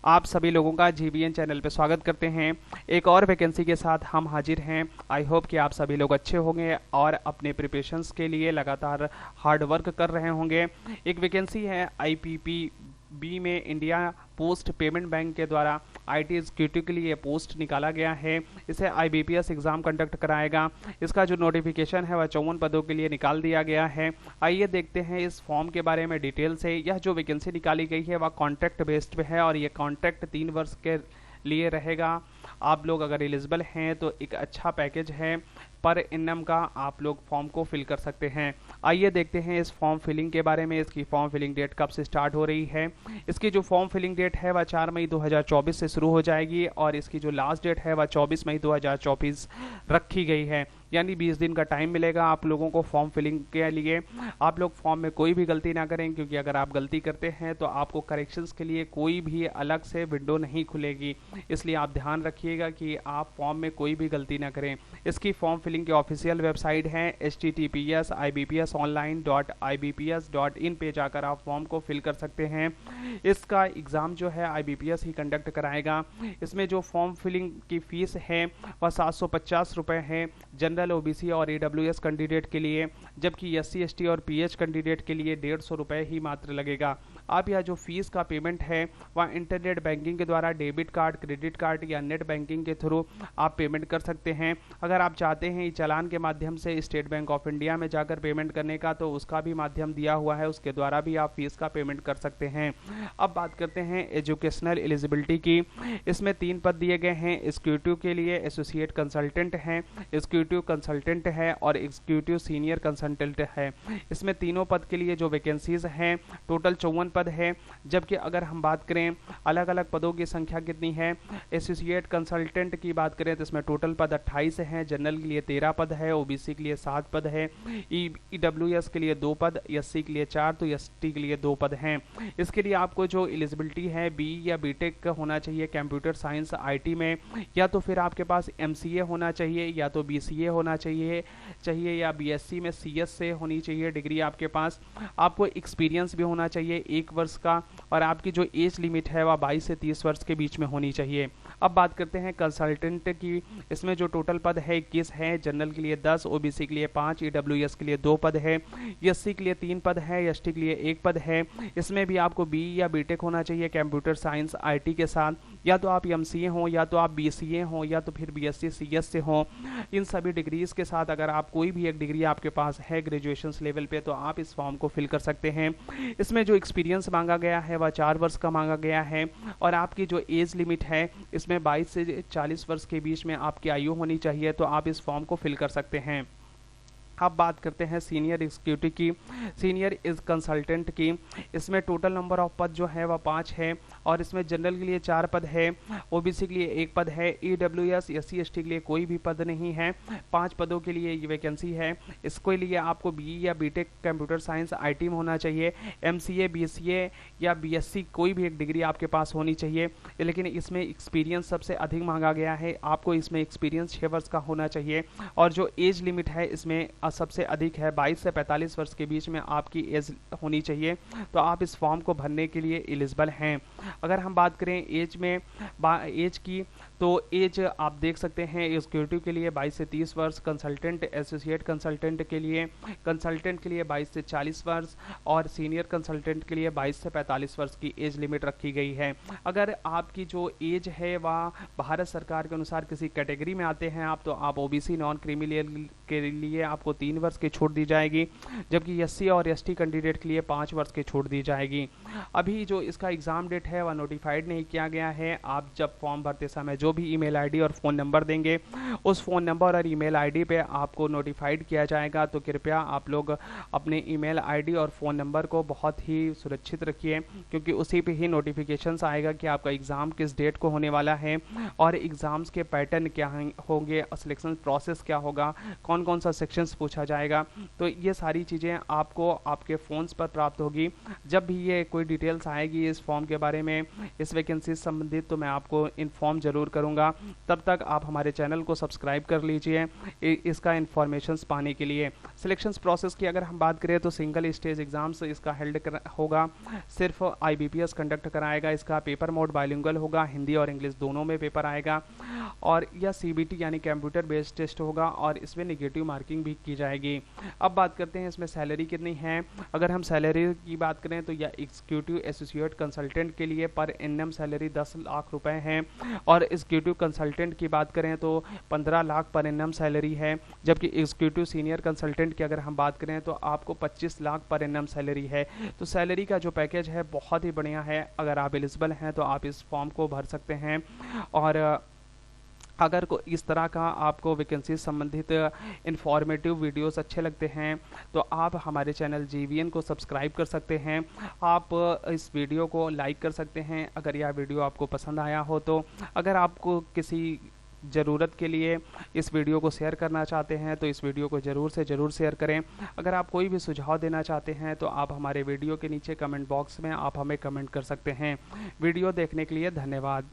आप सभी लोगों का जीवीएन चैनल पे स्वागत करते हैं। एक और वैकेंसी के साथ हम हाजिर हैं। आई होप कि आप सभी लोग अच्छे होंगे और अपने प्रिपरेशंस के लिए लगातार हार्ड वर्क कर रहे होंगे। एक वैकेंसी है आईपीपीबी में, इंडिया पोस्ट पेमेंट बैंक के द्वारा आईटी एग्जीक्यूटिव के लिए पोस्ट निकाला गया है। इसे आईबीपीएस एग्जाम कंडक्ट कराएगा। इसका जो नोटिफिकेशन है वह 54 पदों के लिए निकाल दिया गया है। आइए देखते हैं इस फॉर्म के बारे में डिटेल से। यह जो वैकेंसी निकाली गई है वह कॉन्ट्रैक्ट बेस्ड पे है और ये कॉन्ट्रैक्ट 3 वर्ष के लिए रहेगा। आप लोग अगर एलिजिबल हैं तो एक अच्छा पैकेज है, पर इनम का आप लोग फॉर्म को फिल कर सकते हैं। आइए देखते हैं इस फॉर्म फिलिंग के बारे में। इसकी फॉर्म फिलिंग डेट कब से स्टार्ट हो रही है। इसकी जो फॉर्म फिलिंग डेट है वह 4 मई 2024 से शुरू हो जाएगी और इसकी जो लास्ट डेट है वह 24 मई 2024 रखी गई है, यानी 20 दिन का टाइम मिलेगा आप लोगों को फॉर्म फिलिंग के लिए। आप लोग फॉर्म में कोई भी गलती ना करें, क्योंकि अगर आप गलती करते हैं तो आपको करेक्शंस के लिए कोई भी अलग से विंडो नहीं खुलेगी। इसलिए आप ध्यान रखिएगा कि आप फॉर्म में कोई भी गलती ना करें। इसकी फॉर्म फिलिंग की ऑफिशियल वेबसाइट है https://ibps.ibps.in पे जाकर आप फॉर्म को फिल कर सकते हैं। इसका एग्ज़ाम जो है आईबीपीएस ही कंडक्ट कराएगा। इसमें जो फॉर्म फिलिंग की फ़ीस है वह 750 रुपये है जनरल, ओबीसी और ईडब्ल्यूएस कैंडिडेट के लिए, जबकि एससी एसटी और पीएच कैंडिडेट के लिए 150 रुपये ही मात्र लगेगा। आप यह जो फीस का पेमेंट है वह इंटरनेट बैंकिंग के द्वारा डेबिट कार्ड, क्रेडिट कार्ड या नेट बैंकिंग के थ्रू आप पेमेंट कर सकते हैं। अगर आप चाहते हैं चालान के माध्यम से स्टेट बैंक ऑफ इंडिया में जाकर पेमेंट करने का, तो उसका भी माध्यम दिया हुआ है, उसके द्वारा भी आप फीस का पेमेंट कर सकते हैं। अब बात करते हैं एजुकेशनल एलिजिबिलिटी की। इसमें 3 पद दिए गए हैं। एग्जीक्यूटिव के लिए एसोसिएट कंसल्टेंट है, एग्जीक्यूटिव कंसल्टेंट है और एग्जीक्यूटिव सीनियर कंसल्टेंट है। इसमें तीनों पद के लिए जो वैकेंसीज हैं टोटल 54 पद है। जबकि अगर हम बात करें अलग अलग पदों की संख्या कितनी है, एसोसिएट कंसल्टेंट की बात करें तो इसमें टोटल पद 28 हैं। जनरल के लिए 13 पद है, ओबीसी के लिए 7 पद है, ईडब्ल्यूएस के लिए 2 पद, एससी के लिए 4 तो एसटी के लिए 2 पद हैं। इसके लिए आपको जो एलिजिबिलिटी है बी या बीटेक होना चाहिए कंप्यूटर साइंस आईटी में, या तो फिर आपके पास एमसीए होना चाहिए, या तो बीसीए होना चाहिए या बीएससी में सीएस से होनी चाहिए डिग्री आपके पास। आपको एक्सपीरियंस भी होना चाहिए 1 वर्ष का, और आपकी जो एज लिमिट है वह 22 से 30 वर्ष के बीच में होनी चाहिए। अब बात करते हैं कंसल्टेंट की। इसमें जो टोटल पद है 21 है। जनरल के लिए 10, ओबीसी के लिए 5, ईडब्ल्यूएस के लिए 2 पद है, एससी के लिए 3 पद है, एसटी के लिए 1 पद है। इसमें भी आपको बी या बीटेक होना चाहिए कंप्यूटर साइंस आईटी के साथ, या तो आप एमसीए हो, या तो आप बीसीए हो, या तो फिर बीएससी सीएस से हो। इन सभी डिग्रीज के साथ अगर आप कोई भी एक डिग्री आपके पास है ग्रेजुएशन लेवल पे, तो आप इस फॉर्म को फिल कर सकते हैं। इसमें जो एक्सपीरियंस मांगा गया है वह 4 वर्ष का मांगा गया है, और आपकी जो एज लिमिट है इसमें 22 से 40 वर्ष के बीच में आपकी आयु होनी चाहिए, तो आप इस फॉर्म को फिल कर सकते हैं। अब बात करते हैं सीनियर एग्जीक्यूटिव की, सीनियर इज कंसल्टेंट की। इसमें टोटल नंबर ऑफ पद जो है वह 5 है, और इसमें जनरल के लिए 4 पद है, ओबीसी के लिए 1 पद है, ईडब्ल्यूएस एससी एसटी के लिए कोई भी पद नहीं है। 5 पदों के लिए ये वैकेंसी है। इसके लिए आपको बी या बीटेक कंप्यूटर साइंस आईटी में होना चाहिए, एमसीए बीसीए या बीएससी कोई भी एक डिग्री आपके पास होनी चाहिए। लेकिन इसमें एक्सपीरियंस सबसे अधिक मांगा गया है। आपको इसमें एक्सपीरियंस 6 वर्ष का होना चाहिए, और जो एज लिमिट है इसमें सबसे अधिक है, 22 से 45 वर्ष के बीच में आपकी एज होनी चाहिए, तो आप इस फॉर्म को भरने के लिए एलिजिबल हैं। अगर हम बात करें एज की, तो एज आप देख सकते हैं एग्जीक्यूटिव के लिए 22 से 30 वर्ष, कंसल्टेंट एसोसिएट कंसल्टेंट के लिए 22 से 40 वर्ष, और सीनियर कंसल्टेंट के लिए 22 से 45 वर्ष की एज लिमिट रखी गई है। अगर आपकी जो एज है वह भारत सरकार के अनुसार किसी कैटेगरी में आते हैं आप, तो आप ओबीसी नॉन क्रीमी के लिए आपको 3 वर्ष की छूट दी जाएगी, जबकि एससी और एसटी कैंडिडेट के लिए 5 वर्ष की छूट दी जाएगी। अभी जो इसका एग्ज़ाम डेट है वह नोटिफाइड नहीं किया गया है। आप जब फॉर्म भरते समय जो भी ईमेल आईडी और फ़ोन नंबर देंगे, उस फ़ोन नंबर और ईमेल आईडी पे आपको नोटिफाइड किया जाएगा, तो कृपया आप लोग अपने ईमेल आईडी और फ़ोन नंबर को बहुत ही सुरक्षित रखिए, क्योंकि उसी पे ही नोटिफिकेशंस आएगा कि आपका एग्ज़ाम किस डेट को होने वाला है, और एग्ज़ाम्स के पैटर्न क्या होंगे, सिलेक्शन प्रोसेस क्या होगा, कौन कौन सा सेक्शंस पूछा जाएगा। तो ये सारी चीज़ें आपको आपके फ़ोन्स पर प्राप्त होगी। जब भी ये कोई डिटेल्स आएगी इस फॉर्म के बारे में, इस वैकेंसी से संबंधित, तो मैं आपको इन्फॉर्म ज़रूर करूँगा। तब तक आप हमारे चैनल को सब्सक्राइब कर लीजिए इसका इन्फॉर्मेशंस पाने के लिए। सिलेक्शन प्रोसेस की अगर हम बात करें तो सिंगल स्टेज एग्जाम्स इसका होगा, सिर्फ IBPS कंडक्ट कराएगा। इसका पेपर मोड बाइलिंगुअल होगा, हिंदी और इंग्लिश दोनों में पेपर आएगा। और यह CBT यानी कंप्यूटर बेस्ड टेस्ट होगा और इसमें नेगेटिव मार्किंग भी की जाएगी। अब बात करते हैं इसमें सैलरी कितनी है। अगर हम सैलरी की बात करें तो यह एग्जीक्यूटिव एसोसिएट कंसल्टेंट के लिए पर एनम सैलरी 10 लाख रुपए है, और एग्जीक्यूटिव कंसल्टेंट की बात करें तो 15 लाख पर एनम सैलरी है। जबकि एग्जीक्यूटिव सीनियर कंसल्टेंट की अगर हम बात करें तो आपको 25 लाख पर एनम सैलरी है। तो सैलरी का जो पैकेज है बहुत ही बढ़िया है। अगर आप एलिजिबल हैं तो आप इस फॉर्म को भर सकते हैं। और अगर को इस तरह का आपको वैकेंसी संबंधित इंफॉर्मेटिव वीडियोस अच्छे लगते हैं तो आप हमारे चैनल GVN को सब्सक्राइब कर सकते हैं। आप इस वीडियो को लाइक कर सकते हैं अगर यह वीडियो आपको पसंद आया हो तो। अगर आपको किसी ज़रूरत के लिए इस वीडियो को शेयर करना चाहते हैं तो इस वीडियो को ज़रूर से ज़रूर शेयर करें। अगर आप कोई भी सुझाव देना चाहते हैं तो आप हमारे वीडियो के नीचे कमेंट बॉक्स में आप हमें कमेंट कर सकते हैं। वीडियो देखने के लिए धन्यवाद।